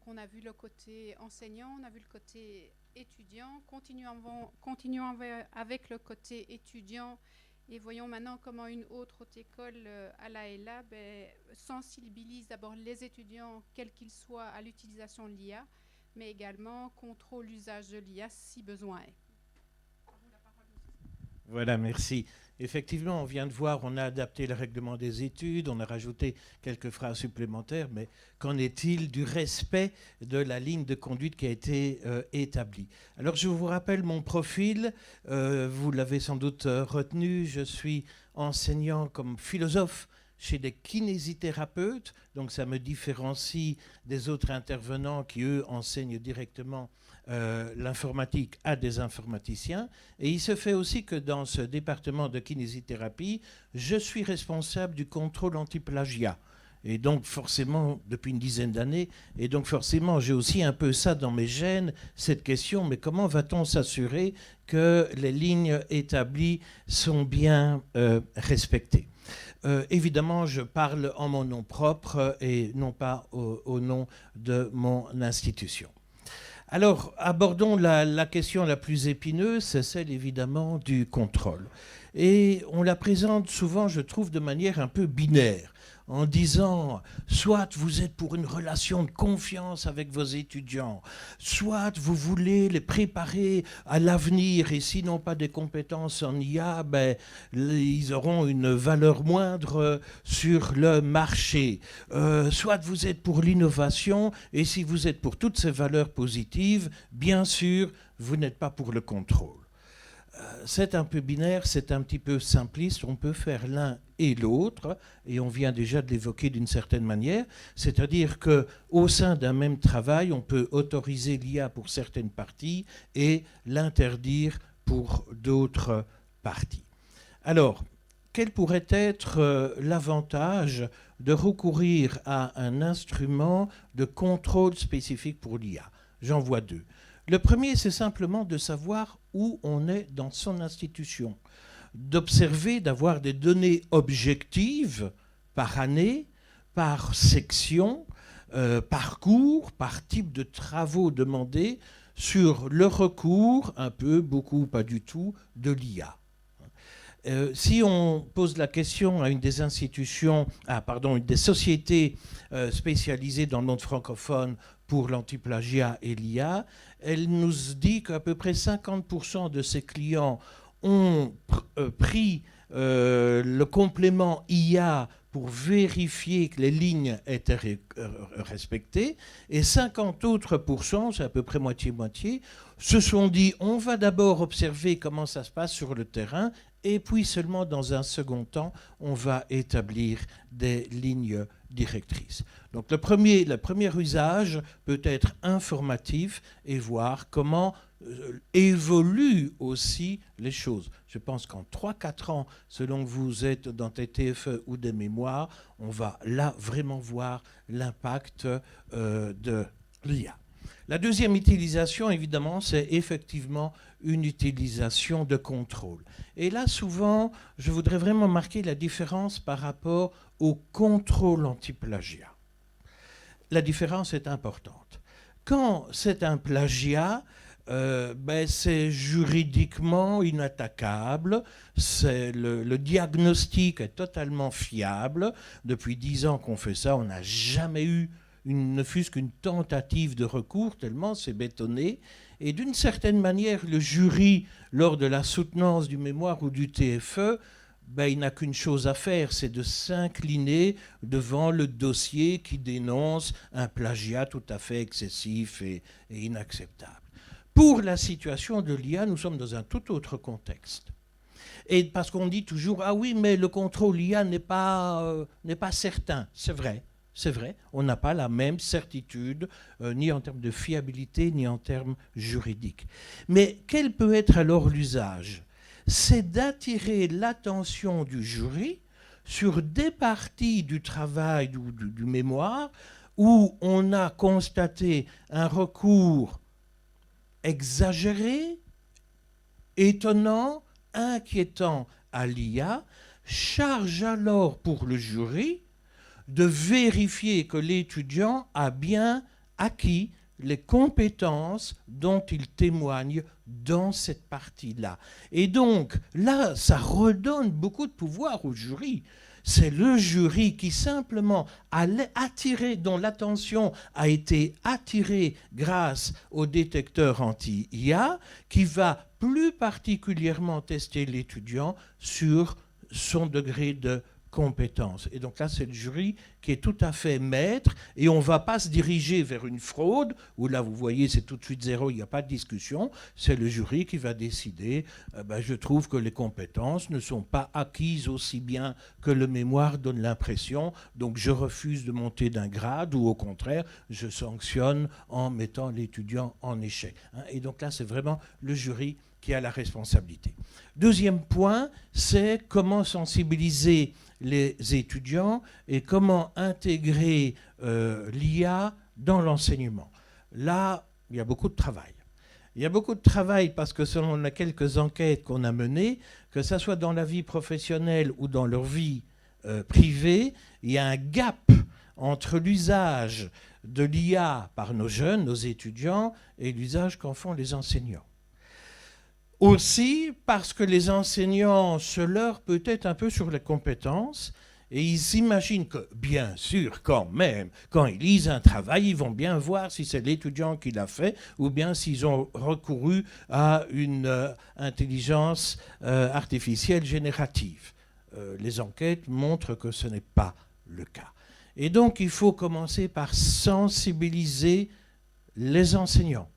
on a vu le côté enseignant, on a vu le côté étudiant. Continuons avec le côté étudiant et voyons maintenant comment une autre haute école à la ELA sensibilise d'abord les étudiants, quels qu'ils soient, à l'utilisation de l'IA, mais également contrôle l'usage de l'IA si besoin est. Voilà, merci. Effectivement, on vient de voir, on a adapté le règlement des études, on a rajouté quelques phrases supplémentaires, mais qu'en est-il du respect de la ligne de conduite qui a été établie? Alors, je vous rappelle mon profil, vous l'avez sans doute retenu, je suis enseignant comme philosophe chez des kinésithérapeutes, donc ça me différencie des autres intervenants qui, eux, enseignent directement l'informatique à des informaticiens. Et il se fait aussi que dans ce département de kinésithérapie, je suis responsable du contrôle anti-plagiat. Et donc forcément, depuis une dizaine d'années, et donc forcément, j'ai aussi un peu ça dans mes gènes, cette question, mais comment va-t-on s'assurer que les lignes établies sont bien respectées? Évidemment, je parle en mon nom propre et non pas au nom de mon institution. Alors, abordons la question la plus épineuse, c'est celle évidemment du contrôle. Et on la présente souvent, je trouve, de manière un peu binaire, en disant soit vous êtes pour une relation de confiance avec vos étudiants, soit vous voulez les préparer à l'avenir et s'ils n'ont pas des compétences en IA, ils auront une valeur moindre sur le marché. Soit vous êtes pour l'innovation et si vous êtes pour toutes ces valeurs positives, bien sûr, vous n'êtes pas pour le contrôle. C'est un peu binaire, c'est un petit peu simpliste, on peut faire l'un et l'autre, et on vient déjà de l'évoquer d'une certaine manière, c'est-à-dire qu'au sein d'un même travail, on peut autoriser l'IA pour certaines parties et l'interdire pour d'autres parties. Alors, quel pourrait être l'avantage de recourir à un instrument de contrôle spécifique pour l'IA? J'en vois deux. Le premier, c'est simplement de savoir où on est dans son institution, d'observer, d'avoir des données objectives par année, par section, par cours, par type de travaux demandés sur le recours, un peu, beaucoup, pas du tout, de l'IA. Si on pose la question à une des institutions, une des sociétés spécialisées dans le monde francophone pour l'antiplagiat et l'IA, elle nous dit qu'à peu près 50% de ses clients ont pris le complément IA pour vérifier que les lignes étaient respectées, et 50 autres pourcents, c'est à peu près moitié-moitié, se sont dit on va d'abord observer comment ça se passe sur le terrain, et puis seulement dans un second temps, on va établir des lignes directrices. Donc le premier usage peut être informatif et voir comment évoluent aussi les choses. Je pense qu'en 3-4 ans, selon que vous êtes dans des TFE ou des mémoires, on va là vraiment voir l'impact de l'IA. La deuxième utilisation, évidemment, c'est effectivement une utilisation de contrôle. Et là, souvent, je voudrais vraiment marquer la différence par rapport au contrôle anti-plagiat. La différence est importante. Quand c'est un plagiat, c'est juridiquement inattaquable, le diagnostic est totalement fiable. Depuis 10 ans qu'on fait ça, on n'a jamais eu ne fût-ce qu'une tentative de recours, tellement c'est bétonné. Et d'une certaine manière, le jury, lors de la soutenance du mémoire ou du TFE, il n'a qu'une chose à faire, c'est de s'incliner devant le dossier qui dénonce un plagiat tout à fait excessif et inacceptable. Pour la situation de l'IA, nous sommes dans un tout autre contexte. Et parce qu'on dit toujours, ah oui, mais le contrôle IA n'est pas certain. C'est vrai. C'est vrai, on n'a pas la même certitude, ni en termes de fiabilité, ni en termes juridiques. Mais quel peut être alors l'usage? C'est d'attirer l'attention du jury sur des parties du travail du mémoire où on a constaté un recours exagéré, étonnant, inquiétant à l'IA, charge alors pour le jury de vérifier que l'étudiant a bien acquis les compétences dont ils témoignent dans cette partie-là. Et donc, là, ça redonne beaucoup de pouvoir au jury. C'est le jury qui simplement a attiré, dont l'attention a été attirée grâce au détecteur anti-IA, qui va plus particulièrement tester l'étudiant sur son degré de compétence. Et donc là, c'est le jury qui est tout à fait maître, et on ne va pas se diriger vers une fraude, où là, vous voyez, c'est tout de suite zéro, il n'y a pas de discussion. C'est le jury qui va décider, je trouve que les compétences ne sont pas acquises aussi bien que le mémoire donne l'impression, donc je refuse de monter d'un grade, ou au contraire, je sanctionne en mettant l'étudiant en échec. Et donc là, c'est vraiment le jury qui a la responsabilité. Deuxième point, c'est comment sensibiliser les étudiants et comment intégrer l'IA dans l'enseignement. Là, il y a beaucoup de travail. Il y a beaucoup de travail parce que selon les quelques enquêtes qu'on a menées, que ce soit dans la vie professionnelle ou dans leur vie privée, il y a un gap entre l'usage de l'IA par nos jeunes, nos étudiants, et l'usage qu'en font les enseignants. Aussi parce que les enseignants se leurrent peut-être un peu sur les compétences et ils s'imaginent que, bien sûr, quand même, quand ils lisent un travail, ils vont bien voir si c'est l'étudiant qui l'a fait ou bien s'ils ont recouru à une intelligence artificielle générative. Les enquêtes montrent que ce n'est pas le cas. Et donc, il faut commencer par sensibiliser les enseignants.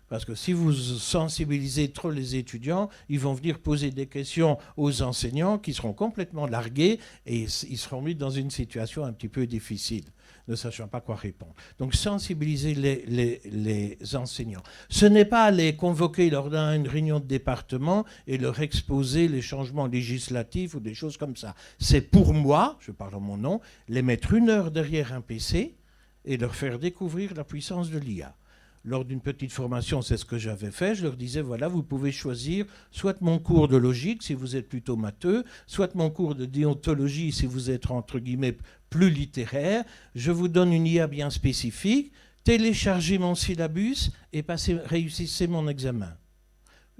Parce que si vous sensibilisez trop les étudiants, ils vont venir poser des questions aux enseignants qui seront complètement largués et ils seront mis dans une situation un petit peu difficile, ne sachant pas quoi répondre. Donc sensibiliser les enseignants. Ce n'est pas les convoquer lors d'une réunion de département et leur exposer les changements législatifs ou des choses comme ça. C'est pour moi, je parle en mon nom, les mettre 1 heure derrière un PC et leur faire découvrir la puissance de l'IA. Lors d'une petite formation, c'est ce que j'avais fait. Je leur disais, voilà, vous pouvez choisir soit mon cours de logique, si vous êtes plutôt matheux, soit mon cours de déontologie, si vous êtes, entre guillemets, plus littéraire. Je vous donne une IA bien spécifique. Téléchargez mon syllabus et réussissez mon examen.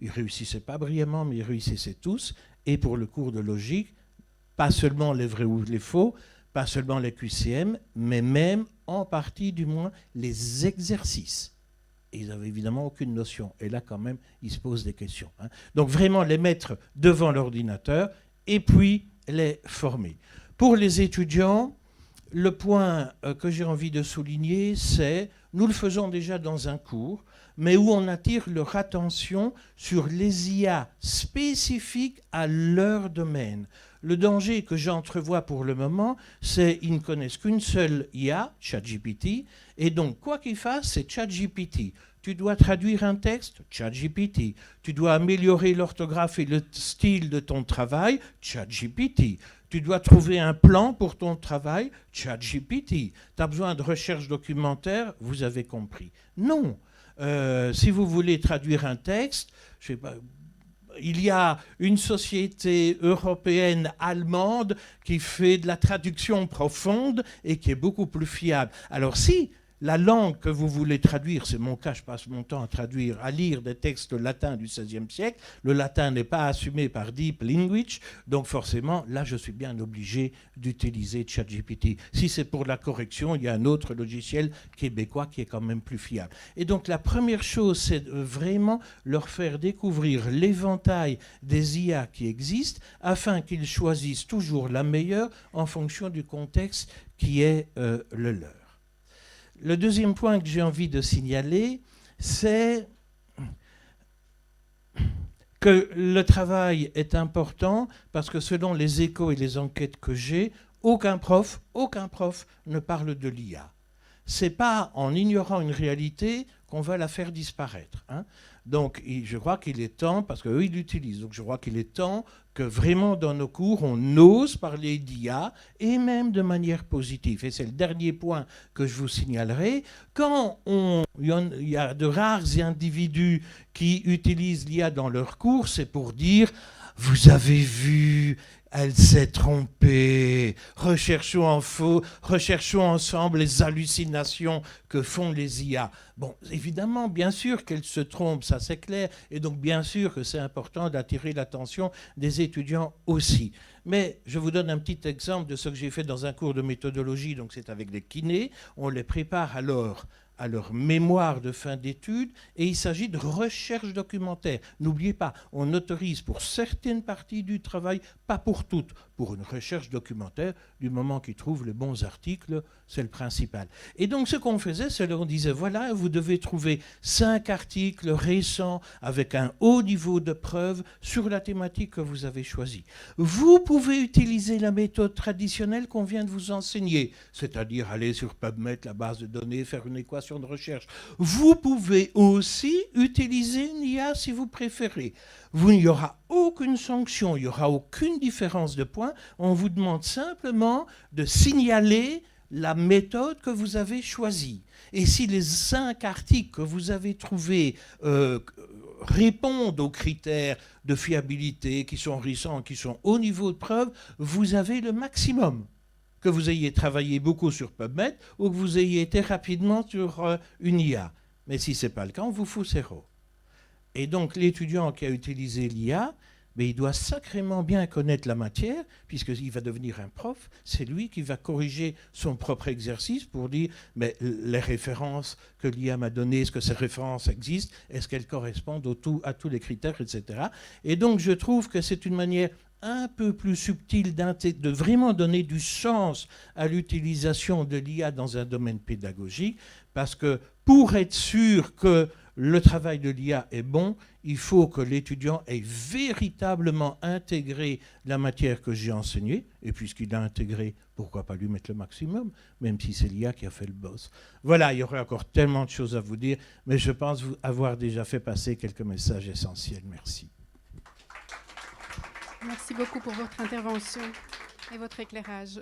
Ils ne réussissaient pas brillamment, mais ils réussissaient tous. Et pour le cours de logique, pas seulement les vrais ou les faux, pas seulement les QCM, mais même, en partie du moins, les exercices. Ils n'avaient évidemment aucune notion. Et là, quand même, ils se posent des questions. Donc, vraiment, les mettre devant l'ordinateur et puis les former. Pour les étudiants, le point que j'ai envie de souligner, c'est, nous le faisons déjà dans un cours, mais où on attire leur attention sur les IA spécifiques à leur domaine. Le danger que j'entrevois pour le moment, c'est qu'ils ne connaissent qu'une seule IA, ChatGPT, et donc quoi qu'ils fassent, c'est ChatGPT. Tu dois traduire un texte, ChatGPT. Tu dois améliorer l'orthographe et le style de ton travail, ChatGPT. Tu dois trouver un plan pour ton travail, ChatGPT. Tu as besoin de recherche documentaire, vous avez compris. Non. Si vous voulez traduire un texte, je sais pas, il y a une société européenne allemande qui fait de la traduction profonde et qui est beaucoup plus fiable. Alors si la langue que vous voulez traduire, c'est mon cas, je passe mon temps à lire des textes latins du XVIe siècle, le latin n'est pas assumé par Deep Language, donc forcément, là, je suis bien obligé d'utiliser ChatGPT. Si c'est pour la correction, il y a un autre logiciel québécois qui est quand même plus fiable. Et donc, la première chose, c'est vraiment leur faire découvrir l'éventail des IA qui existent afin qu'ils choisissent toujours la meilleure en fonction du contexte qui est le leur. Le deuxième point que j'ai envie de signaler, c'est que le travail est important parce que selon les échos et les enquêtes que j'ai, aucun prof ne parle de l'IA. Ce n'est pas en ignorant une réalité qu'on va la faire disparaître. Donc je crois qu'il est temps, parce qu'eux ils l'utilisent, donc je crois qu'il est temps que vraiment dans nos cours, on ose parler d'IA et même de manière positive. Et c'est le dernier point que je vous signalerai. Quand il y a de rares individus qui utilisent l'IA dans leurs cours, c'est pour dire vous avez vu, elle s'est trompée. Recherchons ensemble les hallucinations que font les IA. Bon, évidemment, bien sûr qu'elle se trompe, ça c'est clair, et donc bien sûr que c'est important d'attirer l'attention des étudiants aussi. Mais je vous donne un petit exemple de ce que j'ai fait dans un cours de méthodologie, donc c'est avec des kinés, on les prépare alors à leur mémoire de fin d'études, et il s'agit de recherche documentaire. N'oubliez pas, on autorise pour certaines parties du travail, pas pour toutes, pour une recherche documentaire, du moment qu'ils trouvent les bons articles, c'est le principal. Et donc ce qu'on faisait, c'est qu'on disait, voilà, vous devez trouver 5 articles récents avec un haut niveau de preuve sur la thématique que vous avez choisie. Vous pouvez utiliser la méthode traditionnelle qu'on vient de vous enseigner, c'est-à-dire aller sur PubMed, la base de données, faire une équation de recherche. Vous pouvez aussi utiliser une IA si vous préférez. Il n'y aura aucune sanction, il n'y aura aucune différence de point. On vous demande simplement de signaler la méthode que vous avez choisie. Et si les 5 articles que vous avez trouvés répondent aux critères de fiabilité qui sont récents, qui sont au niveau de preuve, vous avez le maximum. Que vous ayez travaillé beaucoup sur PubMed ou que vous ayez été rapidement sur une IA. Mais si ce n'est pas le cas, on vous fout 0. Et donc l'étudiant qui a utilisé l'IA, il doit sacrément bien connaître la matière, puisqu'il va devenir un prof. C'est lui qui va corriger son propre exercice pour dire mais les références que l'IA m'a données, est-ce que ces références existent, est-ce qu'elles correspondent à tous les critères, etc. Et donc je trouve que c'est une manière un peu plus subtile de vraiment donner du sens à l'utilisation de l'IA dans un domaine pédagogique, parce que pour être sûr que le travail de l'IA est bon, il faut que l'étudiant ait véritablement intégré la matière que j'ai enseignée, et puisqu'il a intégré, pourquoi pas lui mettre le maximum, même si c'est l'IA qui a fait le boss. Voilà, il y aurait encore tellement de choses à vous dire, mais je pense avoir déjà fait passer quelques messages essentiels. Merci. Merci beaucoup pour votre intervention et votre éclairage.